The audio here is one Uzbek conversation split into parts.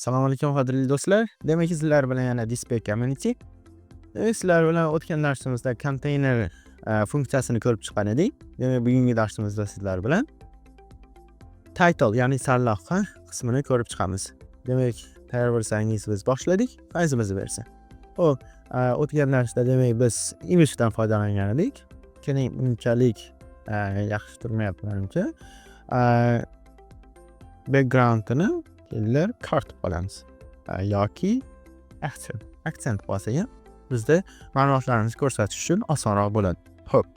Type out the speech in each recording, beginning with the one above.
Assalomu alaykum qadrli do'stlar. Demak, sizlar bilan yana Display Community. Sizlar bilan o'tgan darsimizda konteyner funksiyasini ko'rib chiqqan edik. Demak, bugungi darsimizda sizlar bilan title, ya'ni sarlavha qismini ko'rib chiqamiz. Demak, tayyor bo'lsangiz biz boshladik. Fayzimizni bersin. Xo'p, o'tgan darsda demak biz image'dan foydalangan edik. Keling, unchalik yaxshi turmayapti menimcha. Background'ini kellar kart qilamiz yoki aksent bo'lsa ham bizda ma'lumotlarimizni ko'rsatish uchun osonroq bo'ladi. Xo'p.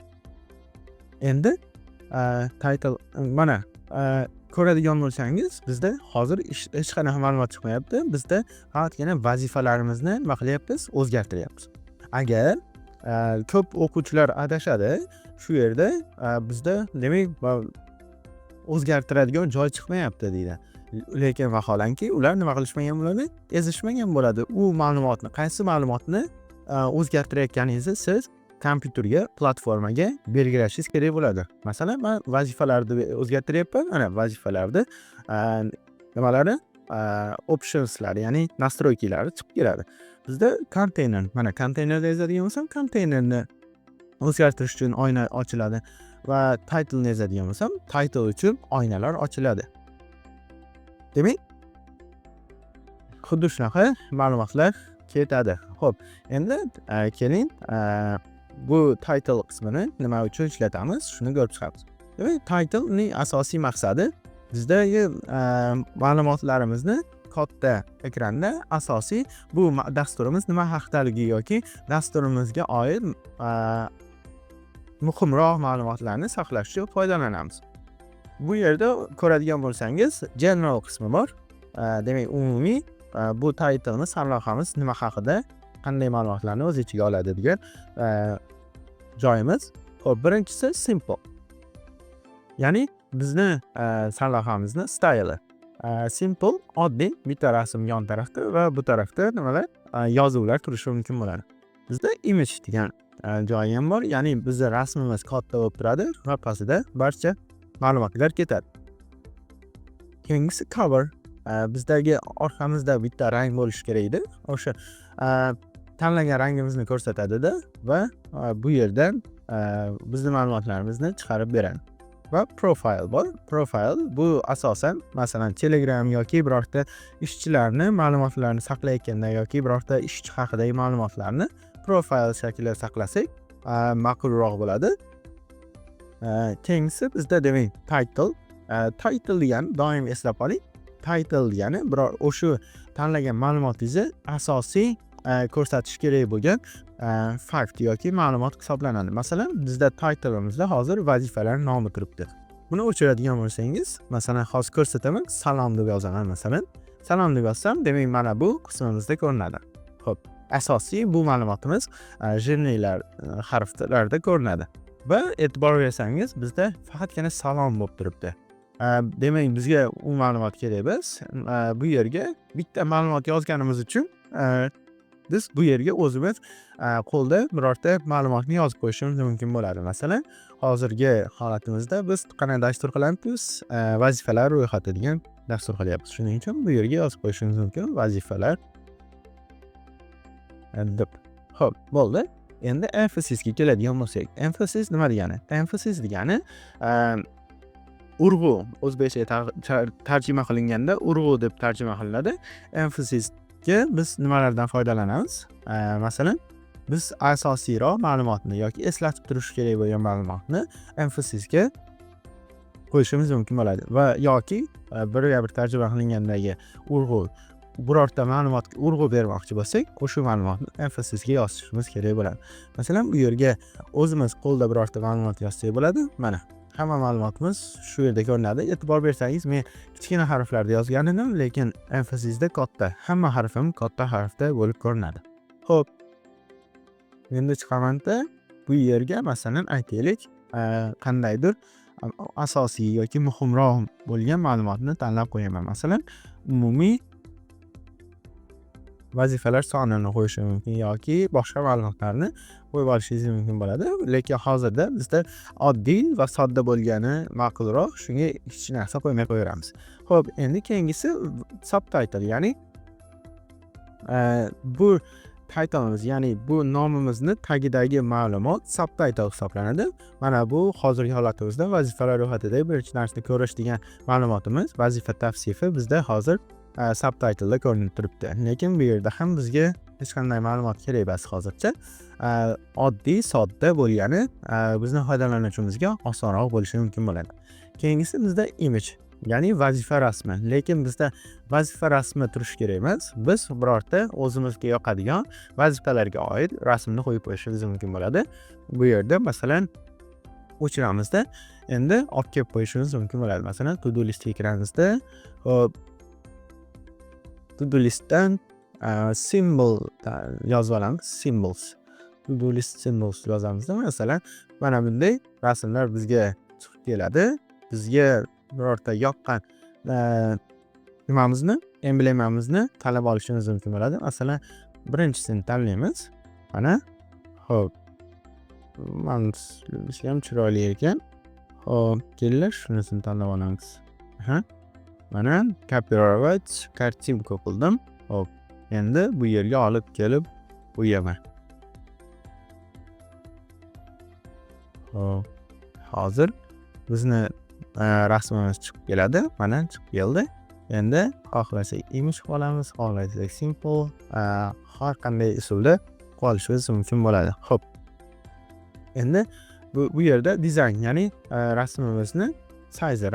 Endi title mana ko'radigan bo'lsangiz, bizda hozir hech qanaqa ma'lumot chiqmayapti. Bizda faqatgina vazifalarimizni nima qilyapmiz? O'zgartiryapmiz. Agar ko'p o'quvchilar adashadi, shu yerda bizda demak o'zgartiradigan joy chiqmayapti deydi. Lekin vaholanki ular nima qilishmagan bo'ladi? Ezishmagan bo'ladi. U ma'lumotni, qaysi ma'lumotni o'zgartirayotganingizni siz kompyuterga, platformaga belgilashingiz kerak bo'ladi. Masalan, men vazifalarni o'zgartiryapman. Mana vazifalarda nimalari? Optionslar, ya'ni nastroykilar chiqib keladi. Bizda konteyner, mana konteynerda yozadigan bo'lsam, konteynerni o'zgartirish uchun oyna ochiladi va title ni yozadigan bo'lsam, title uchun oynalar ochiladi. Demak, xuddi shunaqa ma'lumotlar ketadi. Xo'p, endi keling bu title qismini nima uchun ishlatamiz, shuni ko'rib chiqamiz. Demak, title ning asosiy maqsadi bizdagi ma'lumotlarimizni katta ekranda asosiy bu dasturimiz nima haqidaligi yoki dasturimizga oid muhimroq ma'lumotlarni saqlash uchun foydalanamiz. Bu yerda ko'radigan bo'lsangiz, general qismi bor. Demak, umumiy bu title'ni sarlavhamiz nima haqida, qanday ma'lumotlarni o'z ichiga oladi degan joyimiz. Xo'p, birinchisi simple. Ya'ni bizni sarlavhamizni style'i. Simple, oddiy, bitta rasm yon tarafda va bu tarafda nimalar? Yozuvlar turishi mumkin bo'ladi. Bizda image degan joyi ham bor. Ya'ni bizning rasmimiz katta bo'lib turadi va pastida barcha ma'lumotlar ketadi. Keyingisi cover. Bizdagi orqamizda bitta rang bo'lishi kerak edi. O'sha tanlagan rangimizni ko'rsatadi-da va bu yerdan bizning ma'lumotlarimizni chiqarib beradi. Va profile bor. Profile bu asosan masalan Telegram yoki birorta ishchilarni ma'lumotlarini saqlayotganda yoki birorta ishchi haqidagi ma'lumotlarni profile shaklida saqlasak ma'qulroq bo'ladi. Keyingisi bizda demak title. Title degani doim eslab qoling. Title degani biror o'sha tanlagan ma'lumotingizni asosiy ko'rsatish kerak bo'lgan fakt yoki ma'lumot hisoblanadi. Masalan, bizda title'imizda hozir vazifalar nomi turibdi. Buni o'chiradigan bo'lsangiz, masalan, hozir ko'rsataman, salom deb yozaman masalan. Salom deb yozsam, demak mana bu qismimizda ko'rinadi. Xo'p, asosiy bu ma'lumotimiz jurnallar harflarida ko'rinadi. Va e'tibor bersangiz, bizda faqatgina salom bo'lib turibdi. Demak, bizga u ma'lumot kerak emas. Bu yerga bitta ma'lumot yozganimiz uchun biz bu yerga o'zimiz qo'lda birorta ma'lumotni yozib qo'yishimiz mumkin bo'ladi. Masalan, hozirgi holatimizda biz qanday dastur qilyapmiz? Vazifalar ro'yxati degan dastur qilyapmiz. Shuning uchun bu yerga yozib qo'yishimiz mumkin. Vazifalar deb. Xo'p, bo'ldi. Endi emphasis ga keladigan bo'lsak, emphasis nima degani? Emphasis degani urg'u, o'zbekcha tarjima qilinganda urg'u deb tarjima qilinadi. Emphasis ga biz nimalardan foydalanamiz? Masalan, biz asosiyroq ma'lumotni yoki eslatib turish kerak bo'lgan ma'lumotni emphasis ga qo'yishimiz mumkin bo'ladi va yoki birga bir tarjima qilingandagi urg'u birorta ma'lumotga urg'u bermoqchi bo'lsak, o'sha ma'lumotni emphasis ga yozishimiz kerak bo'ladi. Masalan, bu yerga o'zimiz qo'lda birorta ma'lumot yozsak bo'ladi. Mana hamma ma'lumotimiz shu yerda ko'rinadi. E'tibor bersangiz, men kichkina harflarda yozgan edim, lekin emphasis-da katta. Hamma harfim katta harfda bo'lib ko'rinadi. Xo'p. Endi chiqamanda bu yerga masalan aytaylik, qandaydir asosiy yoki muhimroq bo'lgan ma'lumotni tanlab qo'yaman. Masalan, umumiy vazifalar sonini qo'yishim mumkin yoki boshqa ma'lumotlarni qo'yib olishingiz mumkin bo'ladi. Lekin hozirda bizda oddiy va sodda bo'lgani ma'qulroq. Shunga hech narsa qo'ymay qo'yamiz. Xo'p, endi keyingisi subtitle, ya'ni bu taytlimiz, ya'ni bu nomimizni tagidagi ma'lumot subtitle hisoblanadi. Mana bu hozirgi holatimizda vazifalar ro'yxatida birinchi narsani ko'rish degan ma'lumotimiz, vazifa tavsifi bizda hozir subtitleda ko'rinib turibdi. Lekin bu yerda ham bizga hech qanday ma'lumot kerak emas hozircha. Oddiy, sodda bo'lgani bizni foydalanuvchimizga osonroq bo'lishi mumkin bo'ladi. Keyingisi bizda image, ya'ni vazifa rasmi. Lekin bizda vazifa rasmi turishi kerak emas. Biz birorta o'zimizga yoqadigan vazifalarga oid rasmni qo'yib qo'yishimiz mumkin bo'ladi. Bu yerda masalan o'chiramizda endi olib kelib qo'yishimiz mumkin bo'ladi. Masalan, to-do listga kiramizda, hop, to-do listdan symbol yozib olamiz. Symbols. To-do list symbols yozamizda masalan mana bunday rasmlar bizga chiqib keladi. Bizga birorta yoqqan nimamizni, emblemamizni tanlab olishimiz mumkin bo'ladi. Masalan, birinchisini tanlaymiz. Mana, hop. Mana shunisi ham chiroyli ekan. Hop, kelinglar, shunisini tanlab olamiz. Mana copyright kartinka qildim. Hop. Endi bu yerga olib kelib qo'yaman. Hop. Hozir bizni rasmimiz chiqib keladi. Mana chiqib keldi. Endi xohlasak image qilamiz, xohlasak simple, har qanday usulda qolishimiz mumkin bo'ladi. Hop. Endi bu yerda dizayn, ya'ni rasmimizni size,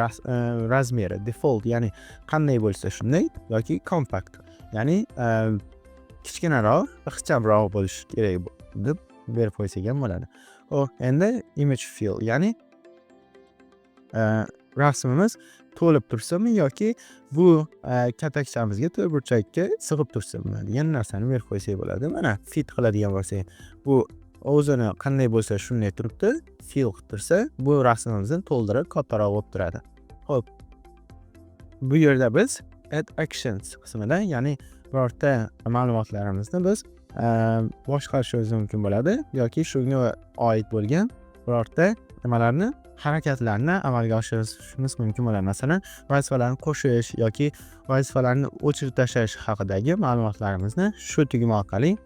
razmeri, default, ya'ni qanday bo'lsa shunday yoki compact, ya'ni kichkinaroq, ixchamroq bo'lishi kerak deb berib qo'ysak ham bo'ladi. Hop, endi image fill, ya'ni rasmimiz to'lib tursami yoki bu katakchamizga to'rtburchakka sig'ib tursami degan narsani berib qo'ysak bo'ladi. Mana fit qiladigan bo'lsak, bu o'zini qanday bo'lsa shunday turibdi. Fill qilib tursa, bu rasmimizni to'ldirib kattaroq bo'lib turadi. Xo'p. Bu yerda biz add actions qismida, ya'ni birorta ma'lumotlarimizni biz boshqarishimiz mumkin bo'ladi yoki shunga oid bo'lgan birorta nimalarni, harakatlarni amalga oshirishimiz mumkin bo'ladi. Masalan, vazifalarni qo'shish yoki vazifalarni o'chirib tashlash haqidagi ma'lumotlarimizni shu tugma orqali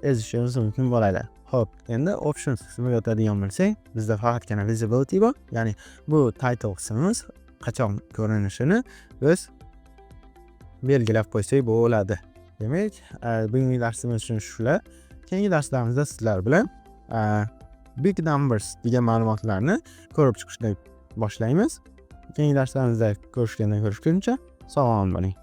ezishimiz mumkin bo'ladi. Xo'p, endi options qismiga o'tadigan bo'lsak, bizda faqatgina visibility bor, ya'ni bu title qismimiz qachon ko'rinishini biz belgilab qo'ysak bo'ladi. Demak, bugungi darsimiz uchun shular. Keyingi darslarimizda sizlar bilan big numbers degan ma'lumotlarni ko'rib chiqishni boshlaymiz. Keyingi darslarimizda ko'rishguncha sog' bo'ling.